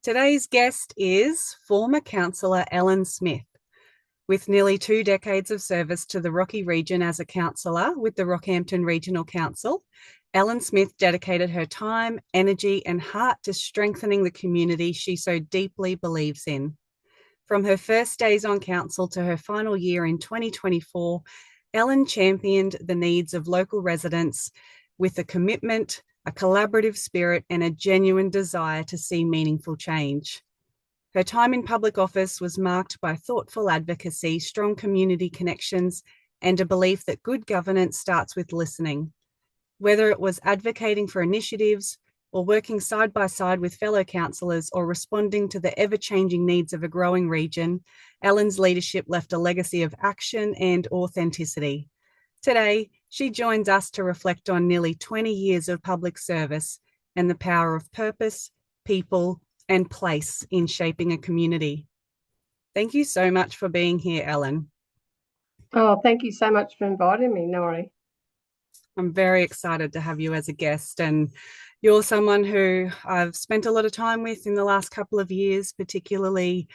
Today's guest is former councillor Ellen Smith. With nearly 2 decades of service to the Rocky region as a councillor with the Rockhampton Regional Council, Ellen Smith dedicated her time, energy and heart to strengthening the community she so deeply believes in. From her first days on council to her final year in 2024, Ellen championed the needs of local residents with a commitment, a collaborative spirit and a genuine desire to see meaningful change. Her time in public office was marked by thoughtful advocacy, strong community connections, and a belief that good governance starts with listening. Whether it was advocating for initiatives or working side by side with fellow councillors or responding to the ever-changing needs of a growing region, Ellen's leadership left a legacy of action and authenticity. Today, she joins us to reflect on nearly 20 years of public service and the power of purpose, people, and place in shaping a community. Thank you so much for being here, Ellen. Oh, thank you so much for inviting me, Nyree. I'm very excited to have you as a guest, and you're someone who I've spent a lot of time with in the last couple of years, particularly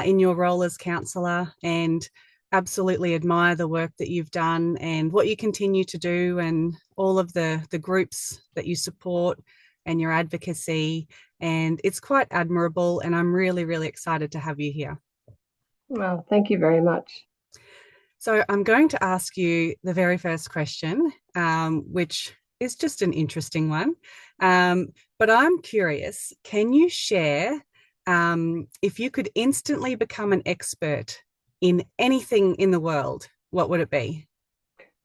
in your role as councillor, and absolutely admire the work that you've done and what you continue to do and all of the groups that you support and your advocacy. And it's quite admirable, and I'm really, really excited to have you here. Well, thank you very much. So I'm going to ask you the very first question, which is just an interesting one. But I'm curious, can you share if you could instantly become an expert in anything in the world, what would it be?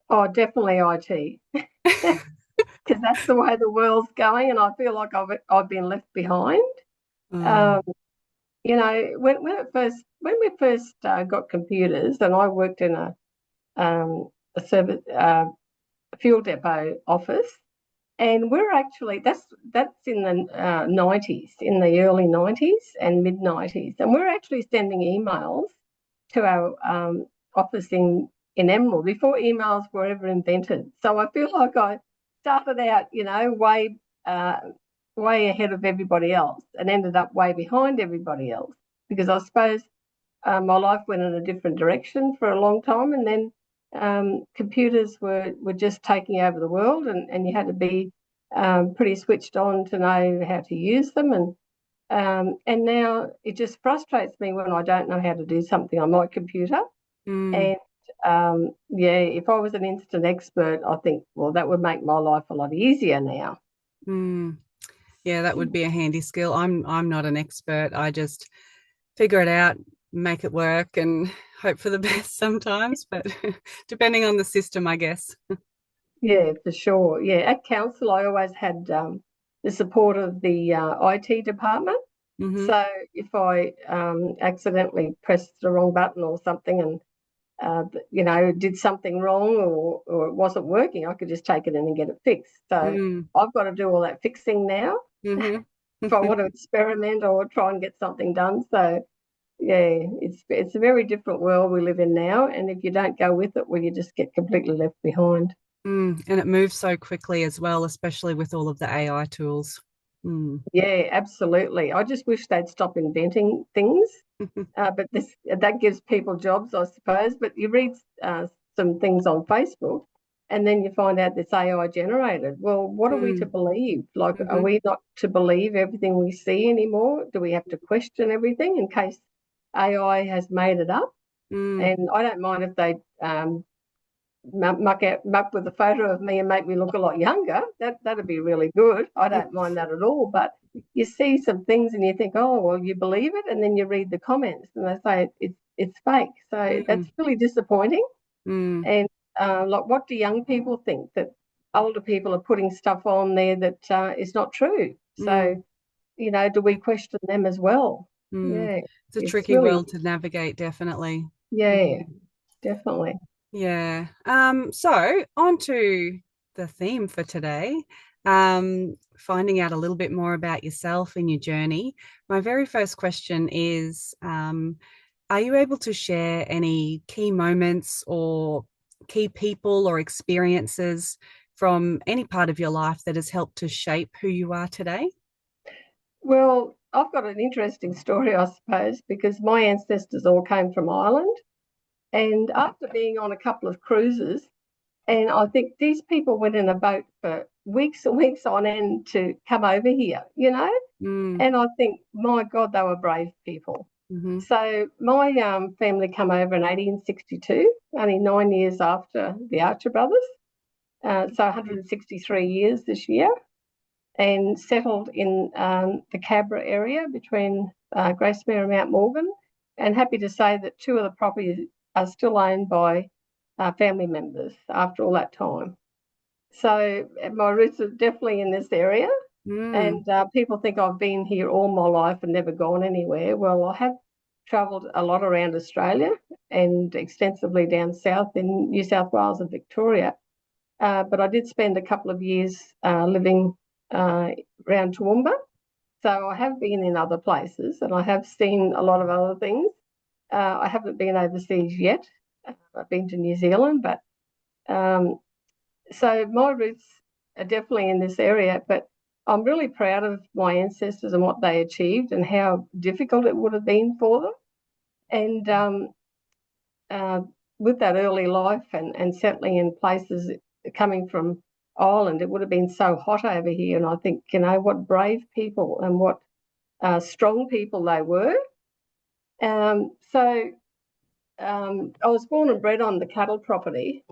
Oh, definitely IT. Because that's the way the world's going, and I feel like I've been left behind. Mm. Um, when we first got computers, and I worked in a service fuel depot office, and we're actually that's in the 90s, in the early 90s and mid 90s, and we're actually sending emails to our office in Emerald before emails were ever invented. So I feel like I started out, way ahead of everybody else and ended up way behind everybody else, because I suppose my life went in a different direction for a long time, and then computers were just taking over the world, and you had to be pretty switched on to know how to use them. And now it just frustrates me when I don't know how to do something on my computer. Mm. And if I was an instant expert, I think, well, that would make my life a lot easier now. Mm. Yeah, that would be a handy skill. I'm not an expert. I just figure it out, make it work, and hope for the best sometimes, but depending on the system, I guess. Yeah, for sure. Yeah, at council, I always had the support of the IT department. Mm-hmm. So if I accidentally pressed the wrong button or something, and did something wrong, or it wasn't working, I could just take it in and get it fixed. So Mm. I've got to do all that fixing now Mm-hmm. if I want to experiment or try and get something done. So yeah, it's a very different world we live in now, and if you don't go with it, well, you just get completely left behind. Mm. And it moves so quickly as well, especially with all of the AI tools. Mm. Yeah, absolutely. I just wish they'd stop inventing things, but that gives people jobs, I suppose. But you read some things on Facebook, and then you find out it's AI generated. Well, what are we to Mm. believe? Like, are Mm-hmm. we not to believe everything we see anymore? Do we have to question everything in case AI has made it up? Mm. And I don't mind if they muck with a photo of me and make me look a lot younger. That'd be really good. I don't mind that at all. But you see some things and you think, oh well, you believe it, and then you read the comments and they say it's fake. So that's Mm. really disappointing. Mm. And like, what do young people think, that older people are putting stuff on there that is not true? Mm. So do we question them as well? Mm. Yeah, It's a it's tricky really, world to navigate, definitely. yeah, Mm. definitely. Yeah. So on to the theme for today. Finding out a little bit more about yourself and your journey. My very first question is, are you able to share any key moments or key people or experiences from any part of your life that has helped to shape who you are today? Well, I've got an interesting story, I suppose, because my ancestors all came from Ireland. And after being on a couple of cruises, and I think these people went in a boat for weeks and weeks on end to come over here, you know? Mm. And I think, my God, they were brave people. Mm-hmm. So my family came over in 1862, only 9 years after the Archer brothers. So 163 years this year, and settled in the Cabra area between Gracemere and Mount Morgan. And happy to say that two of the properties are still owned by family members after all that time. So my roots are definitely in this area. Mm. And people think I've been here all my life and never gone anywhere. Well, I have travelled a lot around Australia and extensively down south in New South Wales and Victoria. But I did spend a couple of years living around Toowoomba. So I have been in other places and I have seen a lot of other things. I haven't been overseas yet. I've been to New Zealand, but so my roots are definitely in this area. But I'm really proud of my ancestors and what they achieved and how difficult it would have been for them. And uh, with that early life and settling in places coming from Ireland, it would have been so hot over here. And I think, you know, what brave people and what strong people they were. I was born and bred on the cattle property.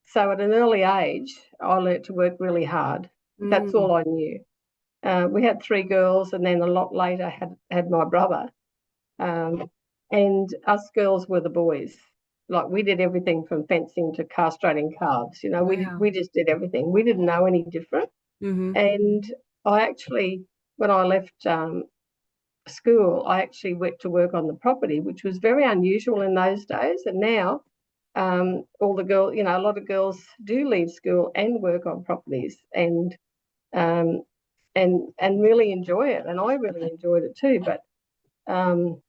So at an early age, I learnt to work really hard. That's Mm. all I knew. We had three girls, and then a lot later had my brother. Um, and us girls were the boys. Like we did everything from fencing to castrating calves. You know, Wow. we just did everything. We didn't know any different. Mm-hmm. And I actually, when I left school, I actually went to work on the property, which was very unusual in those days. And now, all the girls, you know, a lot of girls do leave school and work on properties um, and really enjoy it. And I really enjoyed it too. But um,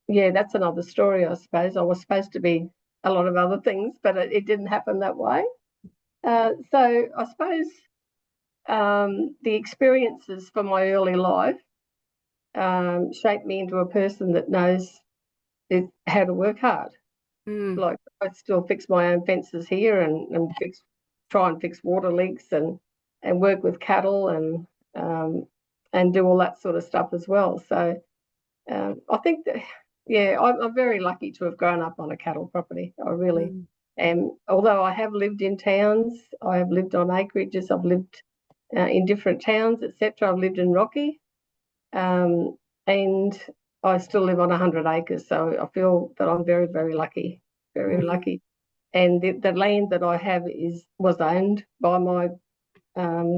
yeah, that's another story, I suppose. I was supposed to be a lot of other things, but it didn't happen that way. So I suppose the experiences from my early life shaped me into a person that knows how to work hard. Mm. Like I still fix my own fences here and try and fix water leaks and work with cattle and do all that sort of stuff as well. So I think that, yeah, I'm very lucky to have grown up on a cattle property. I really Mm. am. Although I have lived in towns, I have lived on acreages, I've lived in different towns, etc. I've lived in Rocky, um, and I still live on 100 acres. So I feel that I'm very, very lucky, very Mm. lucky. And the land that I have was owned by my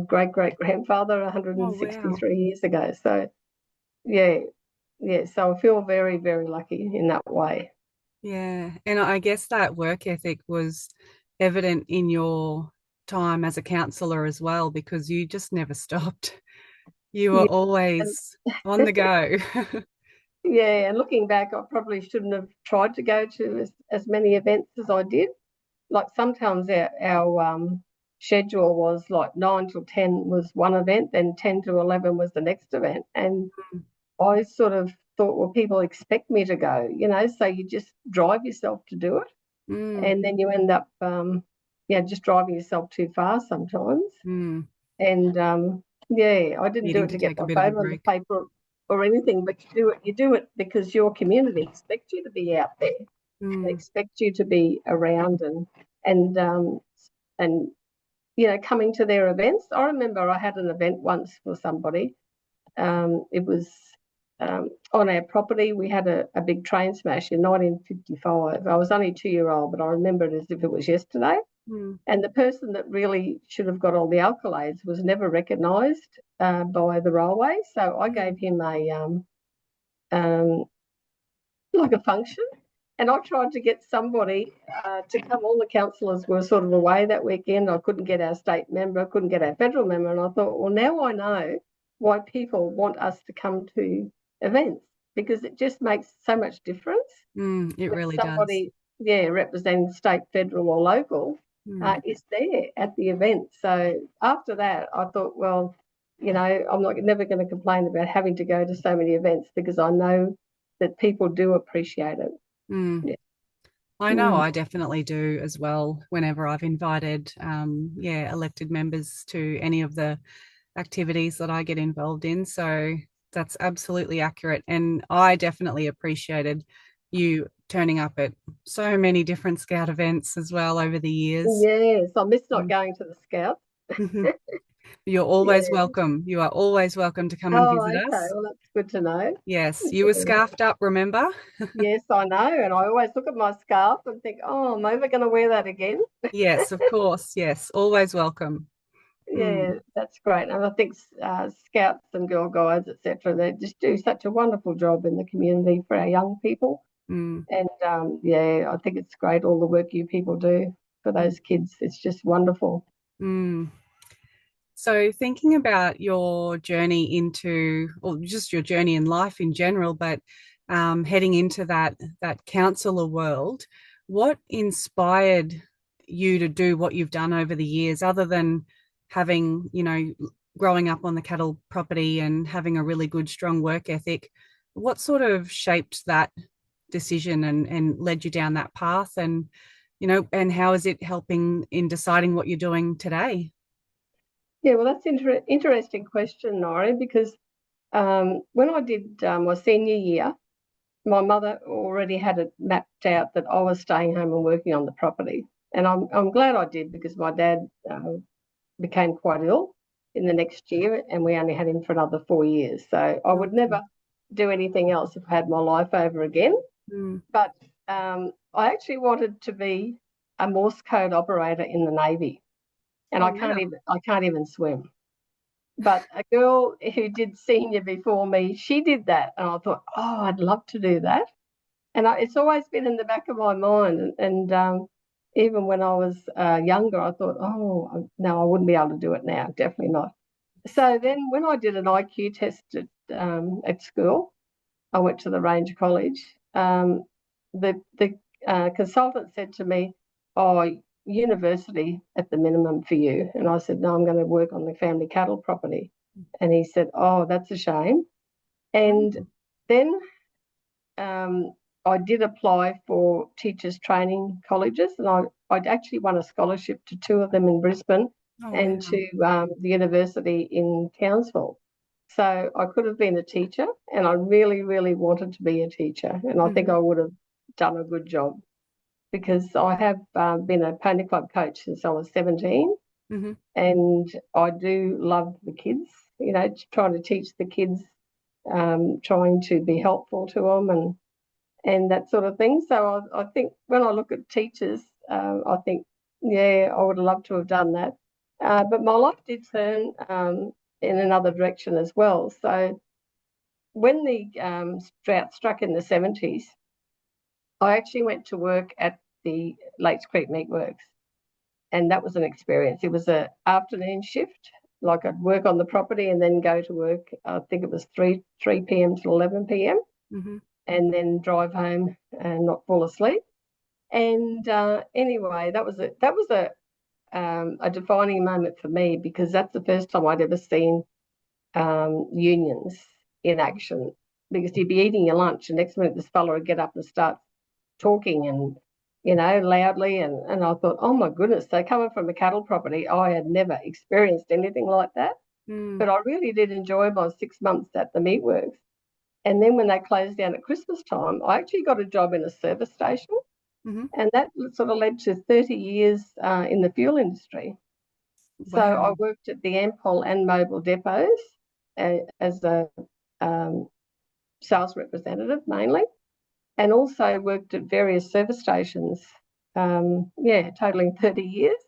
great great grandfather Oh, wow. 163 years ago. So yeah, yeah. So I feel very, very lucky in that way. Yeah. And I guess that work ethic was evident in your time as a councillor as well, because you just never stopped. You were Yeah, and always on the go. yeah. And looking back, I probably shouldn't have tried to go to as many events as I did. Like sometimes our schedule was like 9 till 10 was one event, then 10 to 11 was the next event, and I sort of thought, well, people expect me to go, you know, so you just drive yourself to do it, Mm. and then you end up, yeah, just driving yourself too far sometimes. Mm. And yeah, I didn't do Needing it to to get take a my bit of a photo on the break. paper or anything, but you do it because your community expects you to be out there. They Mm. expect you to be around and and you know coming to their events. I remember I had an event once for somebody. It was on our property. We had a big train smash in 1955. I was only 2 year old, but I remember it as if it was yesterday. Mm. And the person that really should have got all the accolades was never recognised by the railway. So I Mm. gave him um, like a function. And I tried to get somebody to come. All the councillors were sort of away that weekend. I couldn't get our state member, I couldn't get our federal member. And I thought, well, now I know why people want us to come to events because it just makes so much difference Mm. It when really does. somebody, yeah, representing state, federal, or local Mm. is there at the event. So after that, I thought, well, I'm never going to complain about having to go to so many events because I know that people do appreciate it. Mm. Yeah. I know Mm. I definitely do as well whenever I've invited, elected members to any of the activities that I get involved in. So that's absolutely accurate. And I definitely appreciated you turning up at so many different Scout events as well over the years. Yes, I miss not Mm. going to the Scouts. You're always Yeah. welcome. You are always welcome to come and Oh, visit okay. us. Well, that's good to know. Yes, you were Yeah. scarfed up, remember? Yes, I know. And I always look at my scarf and think, oh, am I ever going to wear that again? Yes, of course. Yes, always welcome. Yeah, Mm, that's great. And I think Scouts and Girl Guides, etc., they just do such a wonderful job in the community for our young people. mm, And yeah, I think it's great all the work you people do for mm, those kids. It's just wonderful. mm. So, thinking about your journey into, or just your journey in life in general, but heading into that counsellor world, what inspired you to do what you've done over the years, other than having, growing up on the cattle property and having a really good, strong work ethic? What sort of shaped that decision and led you down that path? And how is it helping in deciding what you're doing today? Yeah, well, that's interesting question, Nyree, because when I did my senior year, my mother already had it mapped out that I was staying home and working on the property. And I'm glad I did because my dad became quite ill in the next year and we only had him for another 4 years. So I would Okay. never do anything else if I had my life over again. Mm. But I actually wanted to be a Morse code operator in the Navy. And Oh, wow. I can't even swim. But a girl who did senior before me, she did that. And I thought, oh, I'd love to do that. And it's always been in the back of my mind. And even when I was younger, I thought, oh, no, I wouldn't be able to do it now. Definitely not. So then when I did an IQ test at school, I went to the Range College. The consultant said to me, "Oh, university at the minimum for you." And I said, "No, I'm going to work on the family cattle property." And he said, "Oh, that's a shame." And Oh, then um, I did apply for teachers training colleges, and I'd actually won a scholarship to two of them in Brisbane oh, and wow. to the university in Townsville. So I could have been a teacher, and I really, really wanted to be a teacher, and I think Mm-hmm. I would have done a good job because I have been a pony club coach since I was 17, Mm-hmm. and I do love the kids. Trying to teach the kids, trying to be helpful to them, and that sort of thing. So I think when I look at teachers, I think, yeah, I would love to have done that. But my life did turn in another direction as well. So when the drought struck in the 70s, I actually went to work at the Lakes Creek Meat Works, and that was an experience. It was an afternoon shift. Like I'd work on the property and then go to work. I think it was 3 p.m. to 11 p.m. Mm-hmm. and then drive home and not fall asleep. And anyway, that was a defining moment for me because that's the first time I'd ever seen unions in action. Because you'd be eating your lunch, and next minute this fella would get up and start talking and loudly, and I thought, oh my goodness. So coming from a cattle property, I had never experienced anything like that. Mm. But I really did enjoy my 6 months at the meatworks. And then when they closed down at Christmas time, I actually got a job in a service station. Mm-hmm. And that sort of led to 30 years in the fuel industry. So I Wow. worked at the Ampol and Mobile depots as a um, sales representative mainly, and also worked at various service stations, yeah, totaling 30 years.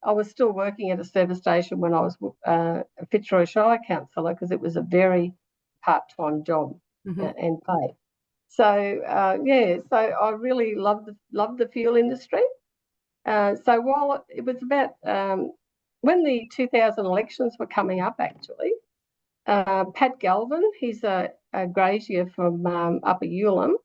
I was still working at a service station when I was a Fitzroy Shire councillor because it was a very part-time job Mm-hmm. and pay. So yeah, so I really loved the fuel industry. So while it was about when the 2000 elections were coming up, actually, Pat Galvin, he's a grazier from Upper Ulam,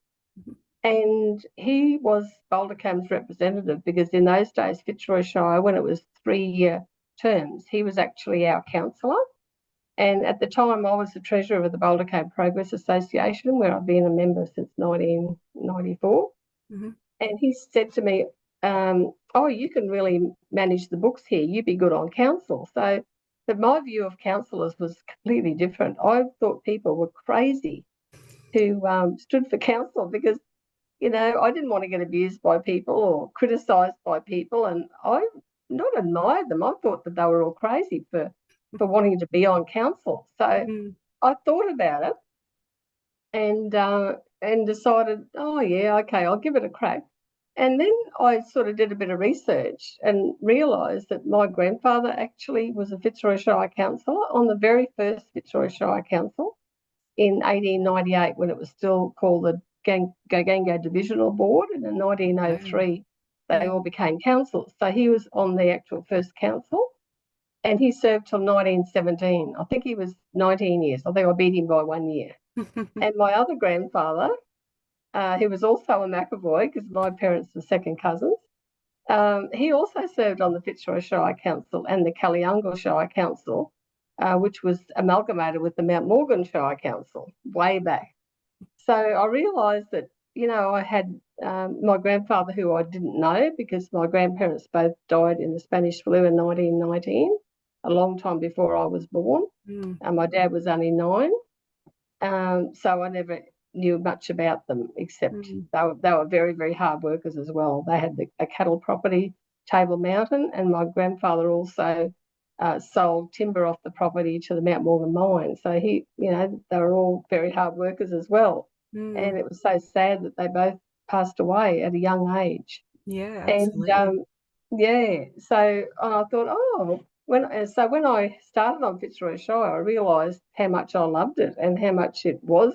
and he was Boulder Combs representative because in those days, Fitzroy Shire, when it was 3-year terms, he was actually our councillor. And at the time, I was the treasurer of the Boulder Cove Progress Association, where I've been a member since 1994. Mm-hmm. And he said to me, oh, you can really manage the books here. You'd be good on council. So but my view of councillors was completely different. I thought people were crazy who stood for council because, I didn't want to get abused by people or criticised by people. And I not admired them. I thought that they were all crazy for wanting to be on council. So I thought about it and decided, oh, yeah, okay, I'll give it a crack. And then I sort of did a bit of research and realised that my grandfather actually was a Fitzroy Shire councillor on the very first Fitzroy Shire Council in 1898 when it was still called the Gogango Divisional Board, and in 1903 they all became councils. So he was on the actual first council and he served till 1917. I think he was 19 years. I think I beat him by 1 year. And my other grandfather, who was also a McAvoy, because my parents were second cousins, he also served on the Fitzroy Shire Council and the Caliunga Shire Council, which was amalgamated with the Mount Morgan Shire Council way back. So I realised that, I had my grandfather, who I didn't know because my grandparents both died in the Spanish flu in 1919, a long time before I was born. And my dad was only 9. So I never knew much about them, except they were very, very hard workers as well. They had a cattle property, Table Mountain, and my grandfather also sold timber off the property to the Mount Morgan mine. So they were all very hard workers as well. And it was so sad that they both passed away at a young age. Yeah, absolutely. And so I thought, when I started on Fitzroy Shire, I realised how much I loved it and how much it was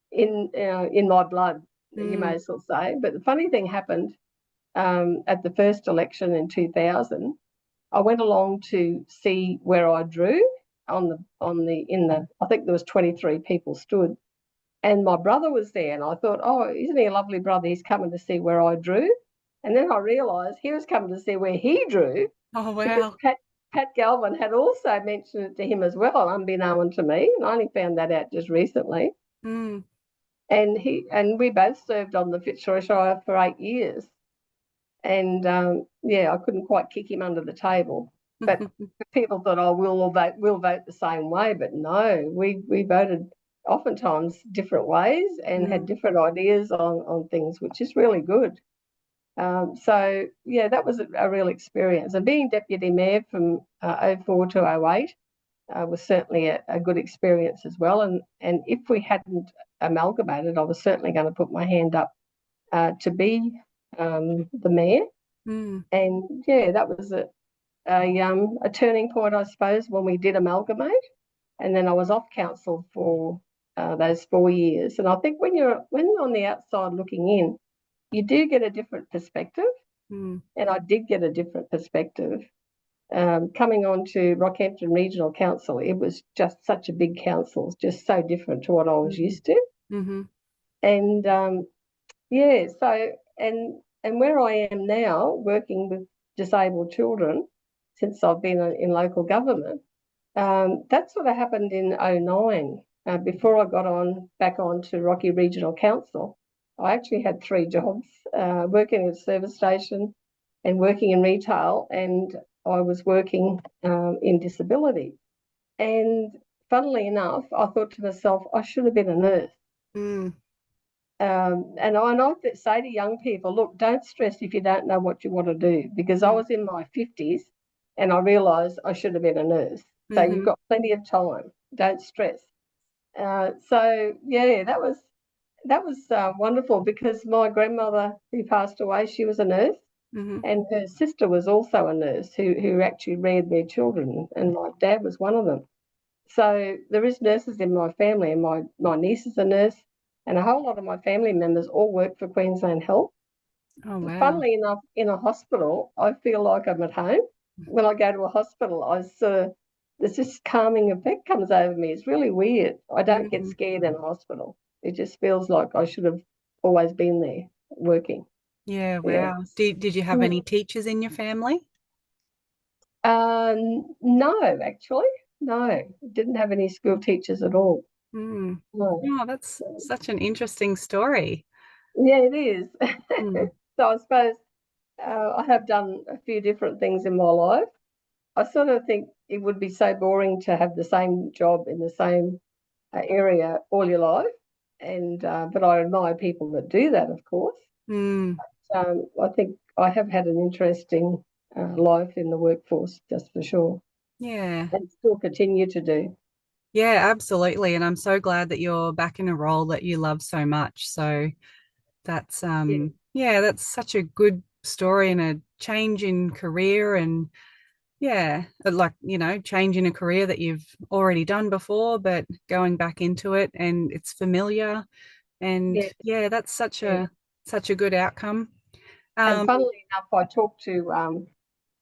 in my blood, you may as well say. But the funny thing happened at the first election in 2000. I went along to see where I drew I think there was 23 people stood, and my brother was there, and I thought, oh, isn't he a lovely brother? He's coming to see where I drew. And then I realised he was coming to see where he drew. Oh, wow. Because Pat Galvin had also mentioned it to him as well, unbeknown to me, and I only found that out just recently. And we both served on the Fitzroy Shire for 8 years. And I couldn't quite kick him under the table. But people thought, oh, we'll vote the same way. But no, we voted oftentimes different ways and had different ideas on things, which is really good. That was a real experience. And being deputy mayor from 04 to 08 was certainly a good experience as well. And if we hadn't amalgamated, I was certainly going to put my hand up to be the mayor. And that was a turning point, I suppose, when we did amalgamate. And then I was off council for those 4 years. And I think when you're on the outside looking in, you do get a different perspective. And I did get a different perspective. Coming on to Rockhampton Regional Council, it was just such a big council, just so different to what I was used to. And and where I am now, working with disabled children, since I've been in local government, that sort of happened in 2009. Before I got back on to Rocky Regional Council, I actually had 3 jobs, working at a service station and working in retail, and I was working in disability. And funnily enough, I thought to myself, I should have been a nurse. And I say to young people, look, don't stress if you don't know what you want to do, because I was in my 50s and I realised I should have been a nurse. So you've got plenty of time. Don't stress. That was wonderful, because my grandmother, who passed away, she was a nurse, and her sister was also a nurse who actually reared their children, and my dad was one of them. So there is nurses in my family, and my niece is a nurse, and a whole lot of my family members all work for Queensland Health. Oh, wow. Funnily enough, in a hospital, I feel like I'm at home. When I go to a hospital, there's this calming effect comes over me. It's really weird. I don't get scared in a hospital. It just feels like I should have always been there working. Yeah, wow. Did you have any teachers in your family? No, actually. No, didn't have any school teachers at all. Mm. No. Oh, that's such an interesting story. Yeah, it is. Mm. So I suppose I have done a few different things in my life. I sort of think it would be so boring to have the same job in the same area all your life, and but I admire people that do that, of course. Mm. I think I have had an interesting life in the workforce, just for sure, Yeah. and still continue to do. Yeah, absolutely. And I'm so glad that you're back in a role that you love so much. So that's Yeah, yeah, that's such a good story and a change in career and yeah, like, change in a career that you've already done before, but going back into it and it's familiar. And yeah, yeah, that's yeah. such a good outcome. And Um, funnily enough, I talked to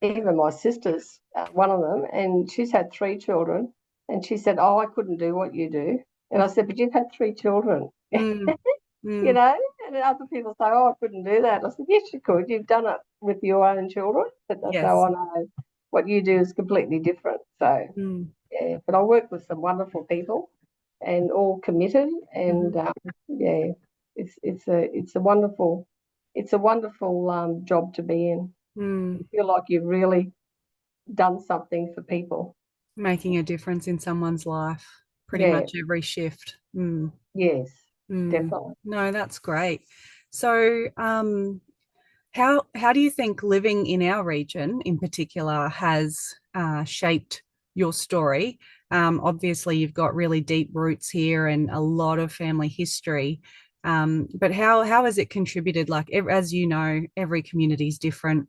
even my sister's, one of them, and she's had three children. And she said, "Oh, I couldn't do what you do." And I said, "But you've had three children." mm, You mm, know, and then other people say, "Oh, I couldn't do that." I said, "Yes, you could. You've done it with your own children." But they say, yes. "Oh, no, what you do is completely different." So, Mm, yeah, but I work with some wonderful people and all committed. And mhm, yeah, it's a wonderful job to be in. mm. You feel like you've really done something for people. Making a difference in someone's life pretty Yeah, much every shift. Mm, yes, mm. definitely. No, that's great. So, how do you think living in our region in particular has shaped your story? Obviously, you've got really deep roots here and a lot of family history. But how has it contributed? Like, as you know, every community is different.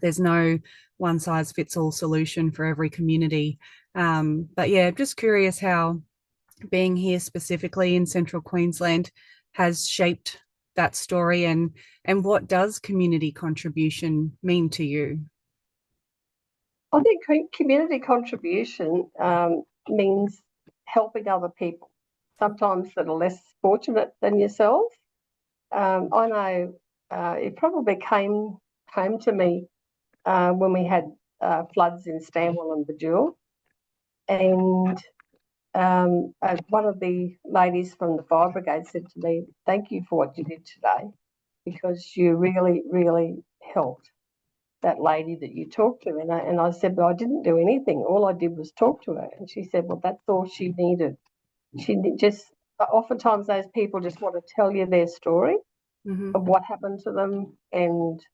There's no one size fits all solution for every community. But yeah, just curious how being here specifically in central Queensland has shaped that story and what does community contribution mean to you? I think community contribution means helping other people, sometimes that are less fortunate than yourself. I know it probably came home to me when we had floods in Stanwell and Bajul, and one of the ladies from the fire brigade said to me, "Thank you for what you did today, because you really, really helped that lady that you talked to." And I said, "But I didn't do anything. All I did was talk to her." And she said, "Well, that's all she needed. Just, oftentimes those people just want to tell you their story Mm-hmm. of what happened to them, and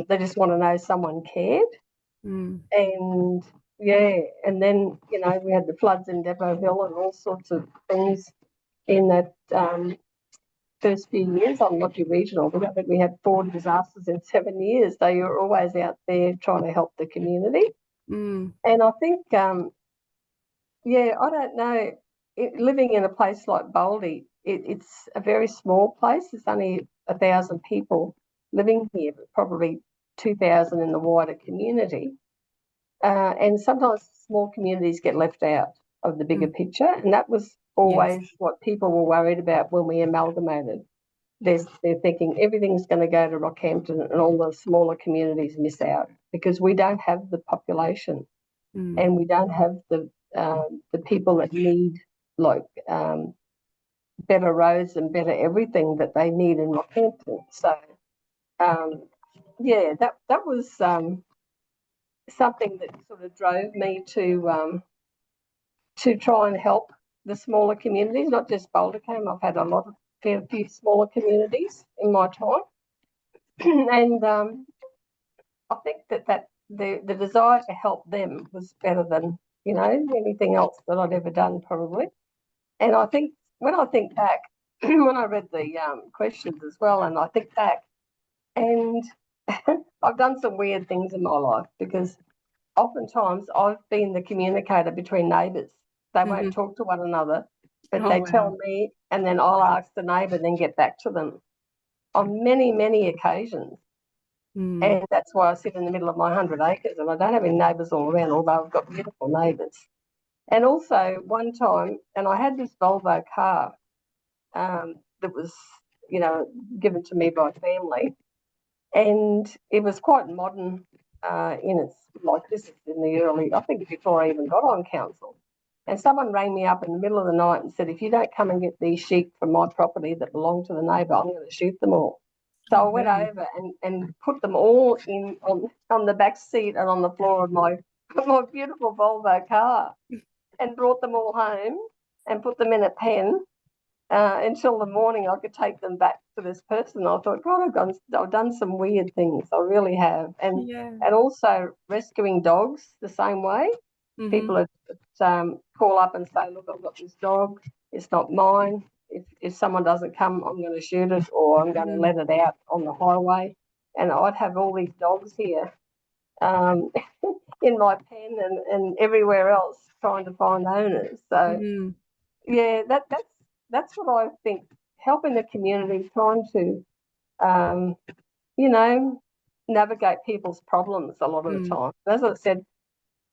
they just want to know someone cared." Mm. And yeah, and then, we had the floods in Depot Hill and all sorts of things in that first few years on Rocky Regional. I think we had 4 disasters in 7 years. So you're always out there trying to help the community. Mm. And I think, yeah, I don't know, living in a place like Baldy, it's a very small place. There's only 1,000 people living here, but probably 2,000 in the wider community. And sometimes small communities get left out of the bigger Mm. picture. And that was Yes. always what people were worried about when we amalgamated. They're thinking everything's going to go to Rockhampton and all the smaller communities miss out because we don't have the population Mm. and we don't have the people that need, like, better roads and better everything that they need in Rockhampton. So um, yeah, that was something that sort of drove me to try and help the smaller communities, not just Boulder Came. I've had a few smaller communities in my time, and I think that the desire to help them was better than, anything else that I'd ever done, probably. And I think when I think back, when I read the questions as well, and I think back, and I've done some weird things in my life because oftentimes I've been the communicator between neighbours. They won't Mm-hmm. talk to one another, but Oh they tell wow. me, and then I'll ask the neighbour, then get back to them on many, many occasions. Mm. And that's why I sit in the middle of my 100 acres and I don't have any neighbours all around, although I've got beautiful neighbours. And also, one time, and I had this Volvo car that was, given to me by family, and it was quite modern. in its, like this is in the early, I think before I even got on council. And someone rang me up in the middle of the night and said, if you don't come and get these sheep from my property that belong to the neighbour, I'm going to shoot them all. So I went over and put them all in on the back seat and on the floor of my beautiful Volvo car, and brought them all home and put them in a pen until the morning I could take them back to this person. I thought, God, I've done some weird things. I really have. And also rescuing dogs the same way. People would call up and say, look, I've got this dog. It's not mine. If someone doesn't come, I'm going to shoot it, or I'm going to let it out on the highway. And I'd have all these dogs here in my pen and everywhere else trying to find owners. So, yeah, that's what I think, helping the community, trying to, navigate people's problems a lot of the time. As I said,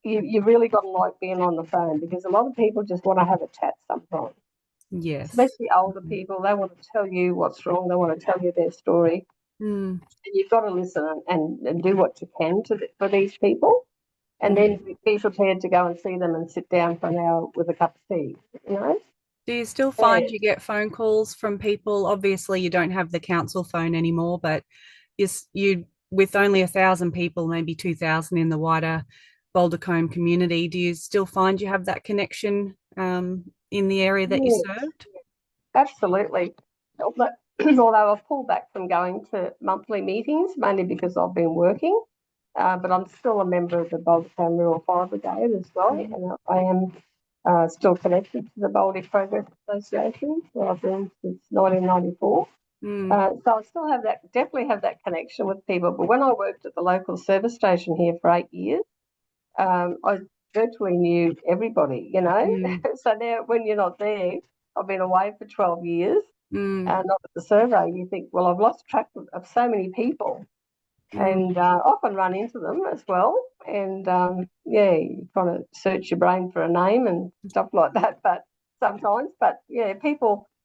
you really got to like being on the phone, because a lot of people just want to have a chat sometimes. Yes. Especially older people, they want to tell you what's wrong. They want to tell you their story. And you've got to listen and do what you can for these people, and then be prepared to go and see them and sit down for an hour with a cup of tea, Do you still find you get phone calls from people? Obviously, you don't have the council phone anymore, but you with only 1,000 people, maybe 2,000 in the wider Boulder Combe community, do you still find you have that connection in the area that you served? Absolutely. Although I've pulled back from going to monthly meetings, mainly because I've been working, but I'm still a member of the Boulder Combe Rural Fire Brigade as well, and I am still connected to the Boulder Progress Association, where I've been since 1994. So I still definitely have that connection with people. But when I worked at the local service station here for 8 years, I virtually knew everybody, So now when you're not there, I've been away for 12 years, not at the survey, you think, well, I've lost track of so many people, and often run into them as well. And, you kind of search your brain for a name and stuff like that. But sometimes,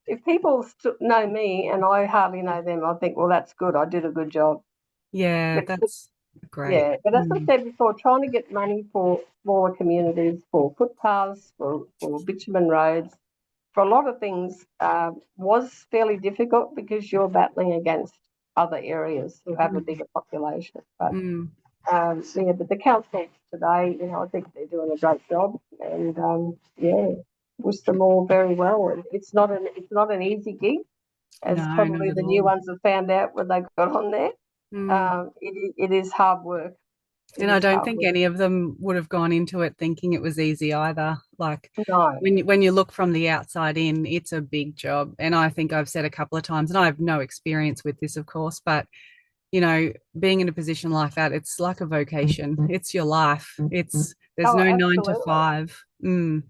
if people know me and I hardly know them, I think, well, that's good. I did a good job. Yeah, But that's great. yeah, but as I said before, trying to get money for smaller communities, for footpaths, for bitumen roads, for a lot of things was fairly difficult, because you're battling against other areas who have a bigger population. But but the council today, I think they're doing a great job, and wish them all very well. And it's not an easy gig, as No, not probably at the new all. ones have found out when they got on there. It is hard work. And I don't think any of them would have gone into it thinking it was easy either. Like, No. when you look from the outside in, it's a big job. And I think I've said a couple of times, and I have no experience with this, of course, but being in a position like that, it's like a vocation. It's your life. There's no 9 to 5.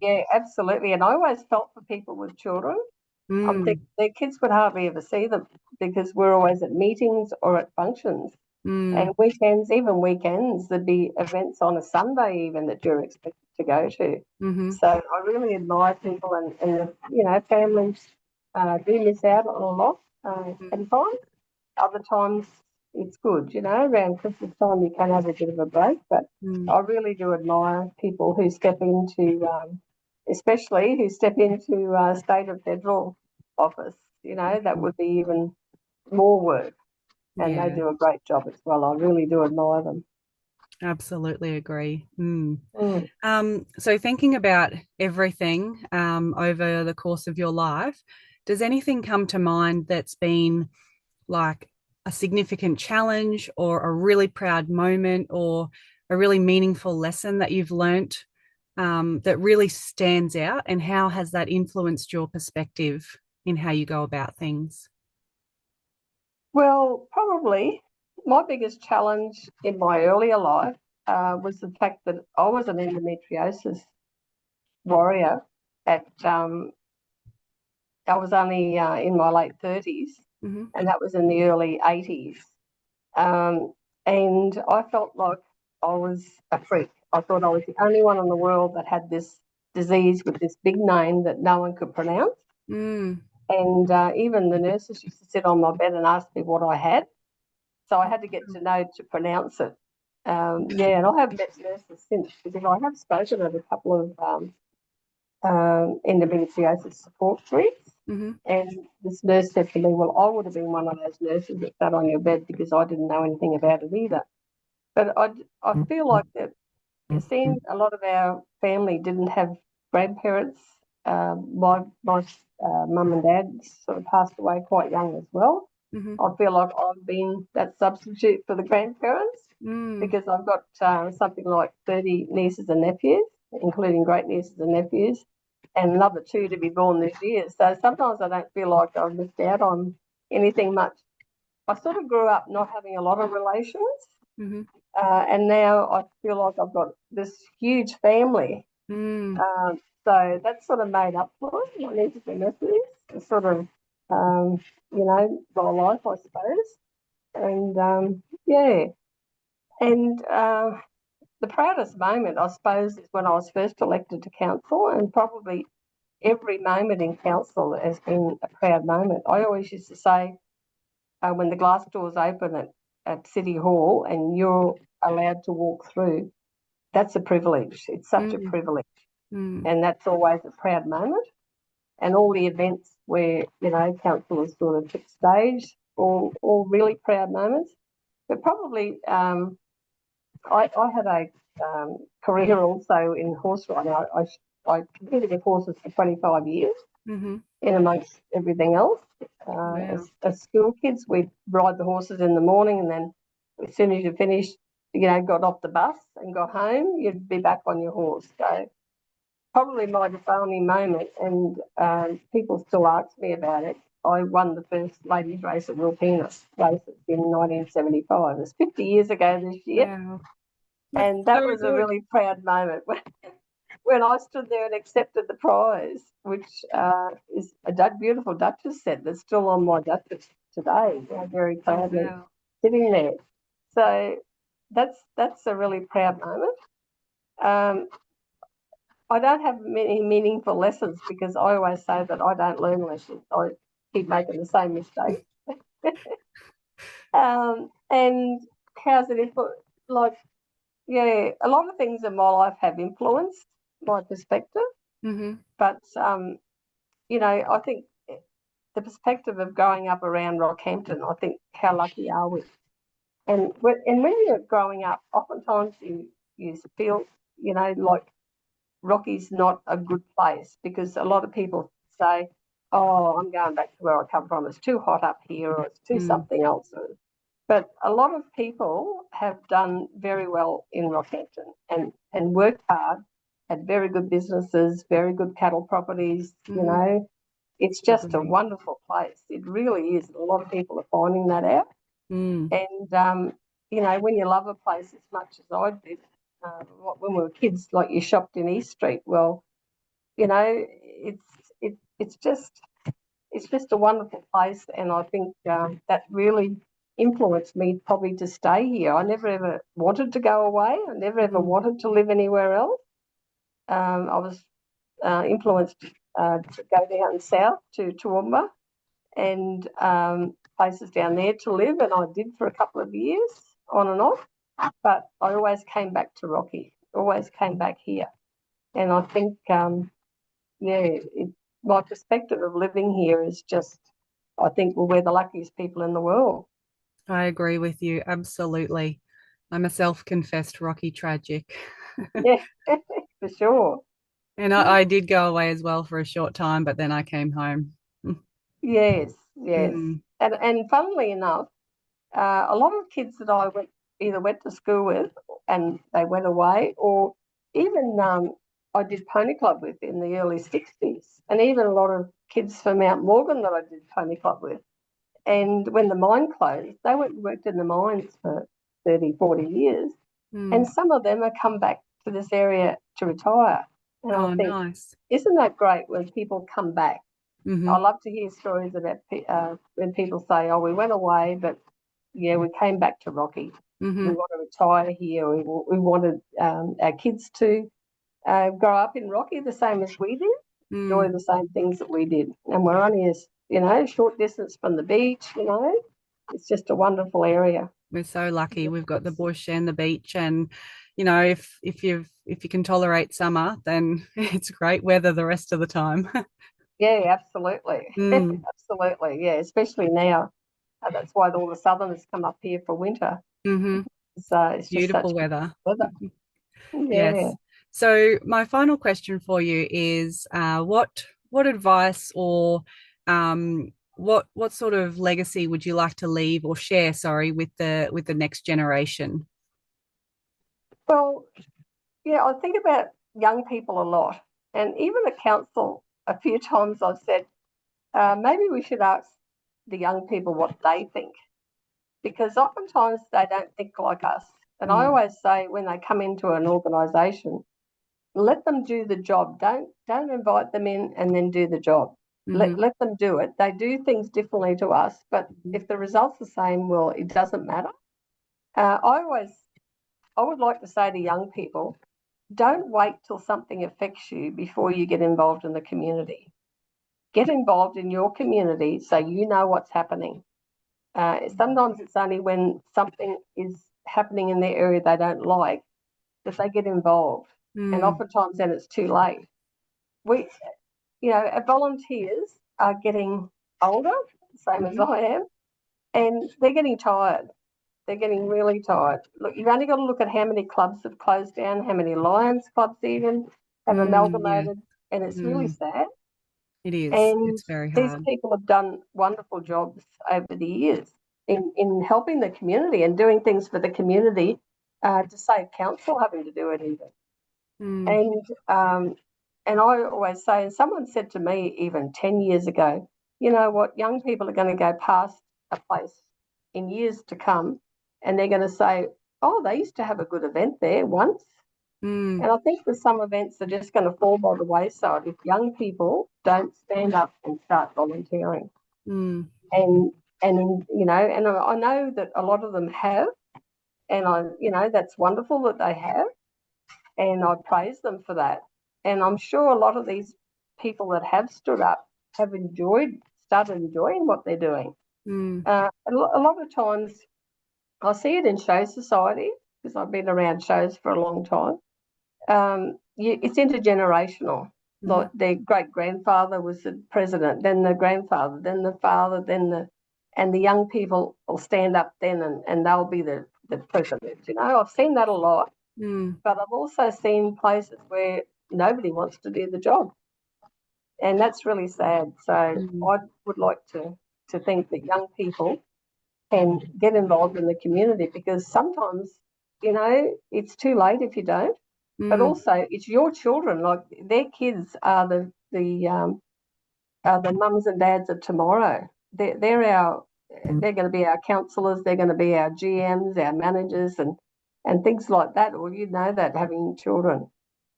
Yeah, absolutely. And I always felt for people with children. I'm thinking their kids would hardly ever see them, because we're always at meetings or at functions. And even weekends, there'd be events on a Sunday even that you're expected to go to. So I really admire people, and families do miss out on a lot sometimes. Other times it's good, around Christmas time you can have a bit of a break. But I really do admire people who step into, especially who step into state or federal office, that would be even more work. And they do a great job as well. I really do admire them. Absolutely agree. So thinking about everything over the course of your life, does anything come to mind that's been like a significant challenge, or a really proud moment, or a really meaningful lesson that you've learnt that really stands out? And how has that influenced your perspective in how you go about things? Well, probably my biggest challenge in my earlier life was the fact that I was an endometriosis warrior. I was only in my late 30s, and that was in the early 80s. And I felt like I was a freak. I thought I was the only one in the world that had this disease with this big name that no one could pronounce. And even the nurses used to sit on my bed and ask me what I had. So I had to get to know to pronounce it. Yeah, and I have met nurses since, because I have spoken at a couple of endometriosis support groups. Mm-hmm. And this nurse said to me, well, I would have been one of those nurses that sat on your bed because I didn't know anything about it either. But I feel like that, seeing a lot of our family didn't have grandparents. My mum and dad sort of passed away quite young as well. Mm-hmm. I feel like I've been that substitute for the grandparents, Mm. because I've got something like 30 nieces and nephews, including great nieces and nephews, and another two to be born this year. So sometimes I don't feel like I've missed out on anything much. I sort of grew up not having a lot of relations, Mm-hmm. and now I feel like I've got this huge family. Mm. So that's sort of made up for it. My nieces and nephews, it's sort of, my life, I suppose. And yeah, and the proudest moment, I suppose, is when I was first elected to council, and probably every moment in council has been a proud moment. I always used to say, when the glass doors open at City Hall and you're allowed to walk through, that's a privilege. It's such a Mm. privilege. Mm. And that's always a proud moment. And all the events where, councillors sort of took stage, all really proud moments. But probably I had a career also in horse riding. I competed with horses for 25 years, Mm-hmm. in amongst everything else. Wow. As school kids, we'd ride the horses in the morning, and then as soon as you finished, got off the bus and got home, you'd be back on your horse. So probably my defining moment, and people still ask me about it. I won the first ladies' race at Wilpinus races in 1975. It's 50 years ago this year, Wow. That's and that so was a good. really proud moment when I stood there and accepted the prize, which is a beautiful Duchess set that's still on my Duchess today. I'm very Oh, proudly wow. sitting there. So that's a really proud moment. Um, I don't have many meaningful lessons, because I always say that I don't learn lessons. I keep making the same mistake. And how's it influenced? Like, yeah, a lot of things in my life have influenced my perspective, Mm-hmm. but I think the perspective of growing up around Rockhampton, I think how lucky are we? And when you're growing up, oftentimes you feel like Rocky's not a good place, because a lot of people say, "Oh, I'm going back to where I come from. It's too hot up here, or it's too Mm. something else." But a lot of people have done very well in Rockhampton, and worked hard, had very good businesses, very good cattle properties. Mm. It's just a Agree. wonderful place. It really is. A lot of people are finding that out. Mm. And, when you love a place as much as I did, when we were kids, like you shopped in East Street, well, it's just a wonderful place. And I think that really influenced me probably to stay here. I never ever wanted to go away. I never ever Mm. wanted to live anywhere else. I was influenced to go down south to Toowoomba, and places down there to live, and I did for a couple of years on and off. But I always came back to Rocky, always came back here, and I think, my perspective of living here is just, I think, well, we're the luckiest people in the world. I agree with you. Absolutely. I'm a self-confessed Rocky tragic. Yeah, for sure. And I did go away as well for a short time, but then I came home. Yes, yes. Mm. And funnily enough, a lot of kids that I either went to school with and they went away, or even I did pony club with in the early 60s, and even a lot of kids from Mount Morgan that I did pony club with. And when the mine closed, they went and worked in the mines for 30, 40 years, Mm. and some of them have come back to this area to retire. And I Oh, think, nice. isn't that great when people come back? Mm-hmm. I love to hear stories about when people say, "Oh, we went away, but yeah, we came back to Rocky. We Mm-hmm. want to retire here. We wanted our kids to grow up in Rocky the same as we did, enjoy Mm. the same things that we did, and we're only a short distance from the beach. It's just a wonderful area." We're so lucky. We've got the bush and the beach, and if you can tolerate summer, then it's great weather the rest of the time. Yeah, absolutely. Mm, Absolutely. Yeah, especially now. That's why all the southerners come up here for winter. hmm. So it's just such Beautiful good weather. weather. Yeah. Yes. So my final question for you is, what advice or what sort of legacy would you like to leave or share, sorry, with the next generation? Well, yeah, I think about young people a lot. And even at council, a few times I've said, maybe we should ask the young people what they think, because oftentimes they don't think like us. And I Mm, always say when they come into an organisation, let them do the job. Don't invite them in and then do the job. hmm. Let them do it. They do things differently to us, but if the result's the same, well, it doesn't matter. I would like to say to young people, don't wait till something affects you before you get involved in the community. Get involved in your community so you know what's happening. Sometimes it's only when something is happening in their area they don't like that they get involved, and Mm, oftentimes then it's too late. We, volunteers are getting older, same as hmm. I am, and they're getting tired. They're getting really tired. Look, you've only got to look at how many clubs have closed down, how many Lions clubs even have Yeah. amalgamated, and it's really Mm, sad. it is. And It's very these hard. people have done wonderful jobs over the years in helping the community and doing things for the community to save council having to do it even. Mm, And and I always say, and someone said to me even 10 years ago, you know what, young people are going to go past a place in years to come and they're going to say, oh, they used to have a good event there once. mm, And I think that some events are just going to fall by the wayside if young people don't stand up and start volunteering. mm, And and I know that a lot of them have, and that's wonderful that they have, and I praise them for that. And I'm sure a lot of these people that have stood up have started enjoying what they're doing. mm, A lot of times I see it in show society because I've been around shows for a long time. It's intergenerational. mhm, Like their great grandfather was the president, then the grandfather, then the father, and the young people will stand up then and they'll be the president. I've seen that a lot, mm, but I've also seen places where nobody wants to do the job, and that's really sad. So mm, I would like to think that young people can get involved in the community because sometimes, it's too late if you don't. But mm, also, it's your children. Like their kids are the mums and dads of tomorrow. They're going to be our counsellors. They're going to be our GMs, our managers, and things like that. Or you know that having children,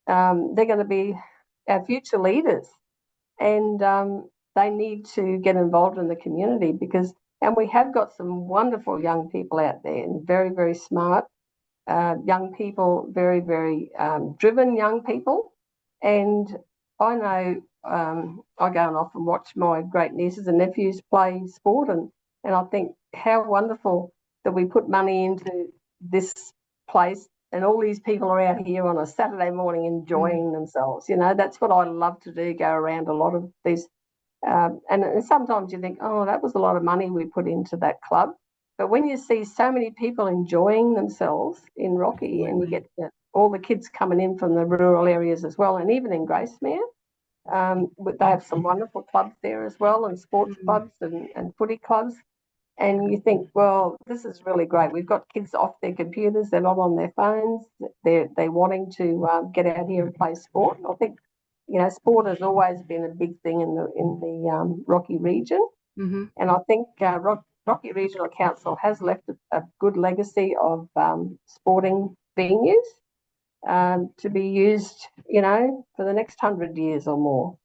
they're going to be our future leaders, and they need to get involved in the community because. And we have got some wonderful young people out there, and very, very smart young people, very, very driven young people. And I know I go and often watch my great nieces and nephews play sport, and I think how wonderful that we put money into this place. And all these people are out here on a Saturday morning mm, enjoying themselves. That's what I love to do, go around a lot of these and sometimes you think, oh, that was a lot of money we put into that club. But when you see so many people enjoying themselves in Rocky and you absolutely. get all the kids coming in from the rural areas as well, and even in Gracemere, they have some wonderful clubs there as well, and sports Mm, clubs and footy clubs. And you think, well, this is really great. We've got kids off their computers; they're not on their phones. They're wanting to get out here and play sport. I think sport has always been a big thing in the Rocky region, mhm, and I think Rocky Regional Council has left a good legacy of sporting venues to be used, for the next 100 years or more.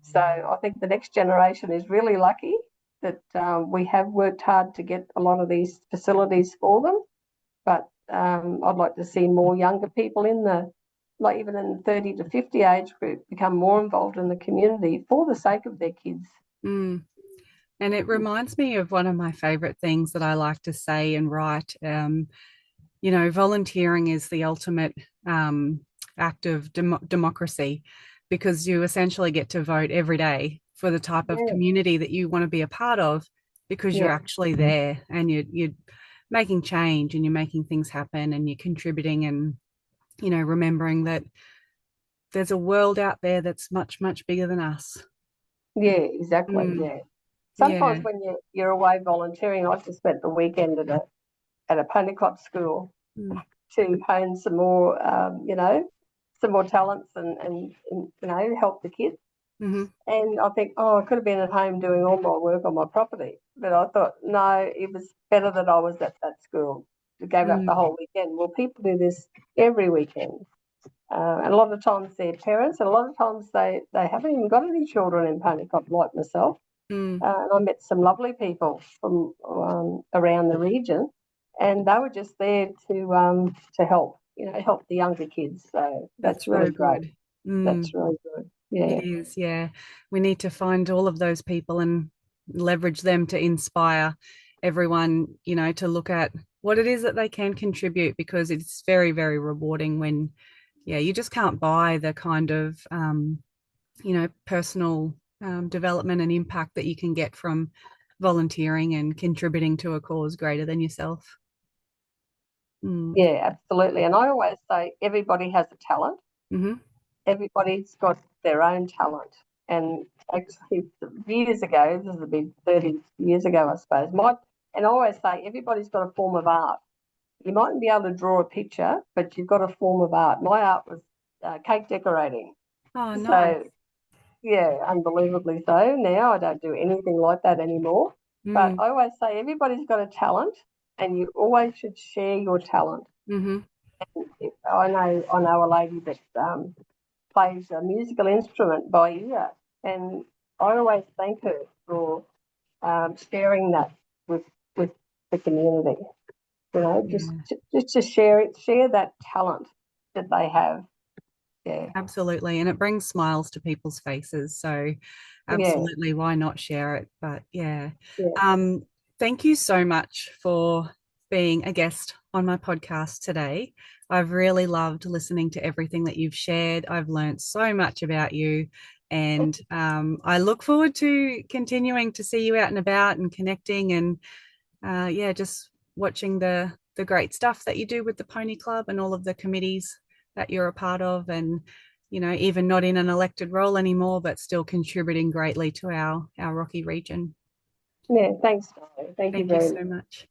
So I think the next generation is really lucky that we have worked hard to get a lot of these facilities for them. But I'd like to see more younger people like even in the 30 to 50 age group, become more involved in the community for the sake of their kids. mm. And it reminds me of one of my favorite things that I like to say and write. Volunteering is the ultimate act of democracy, because you essentially get to vote every day for the type of Yeah, community that you want to be a part of, because you're yeah, actually there and you're making change and you're making things happen and you're contributing, and remembering that there's a world out there that's much, much bigger than us. yeah, exactly. Mm, Yeah. Sometimes yeah. when you're away volunteering, I just spent the weekend at a pony club school Mm, to hone some more, some more talents and help the kids. hmm And I think, oh, I could have been at home doing all my work on my property. But I thought, no, it was better that I was at that school. We gave up the mm, whole weekend. Well, people do this every weekend. And a lot of times they're parents, and a lot of times they haven't even got any children in Pony Club like myself. mm. And I met some lovely people from around the region, and they were just there to help, help the younger kids. So That's that's so really great. good. Mm. That's really good. Yeah, It is, yeah. We need to find all of those people and leverage them to inspire everyone, to look at what it is that they can contribute, because it's very, very rewarding when, yeah, you just can't buy the kind of, personal development and impact that you can get from volunteering and contributing to a cause greater than yourself. Mm. yeah, absolutely. And I always say everybody has a talent. Hmm. Everybody's got their own talent. And actually, years ago, this is a big 30 years ago, I suppose. And I always say everybody's got a form of art. You mightn't be able to draw a picture, but you've got a form of art. My art was cake decorating. Oh, nice. So, yeah, unbelievably so. Now I don't do anything like that anymore. But Mm. I always say everybody's got a talent, and you always should share your talent. Hmm. I know a lady that plays a musical instrument by ear, and I always thank her for sharing that with with the community. Just Yeah. just to share it, share that talent that they have. Yeah, Absolutely. And it brings smiles to people's faces. So, yeah, absolutely, why not share it? But yeah. yeah. Um, Thank you so much for being a guest on my podcast today. I've really loved listening to everything that you've shared. I've learned so much about you. And I look forward to continuing to see you out and about and connecting, and yeah, just watching the great stuff that you do with the Pony Club and all of the committees that you're a part of, and even not in an elected role anymore, but still contributing greatly to our Rocky region. Yeah, thanks, Diane. Thank you Thank you very so much. much.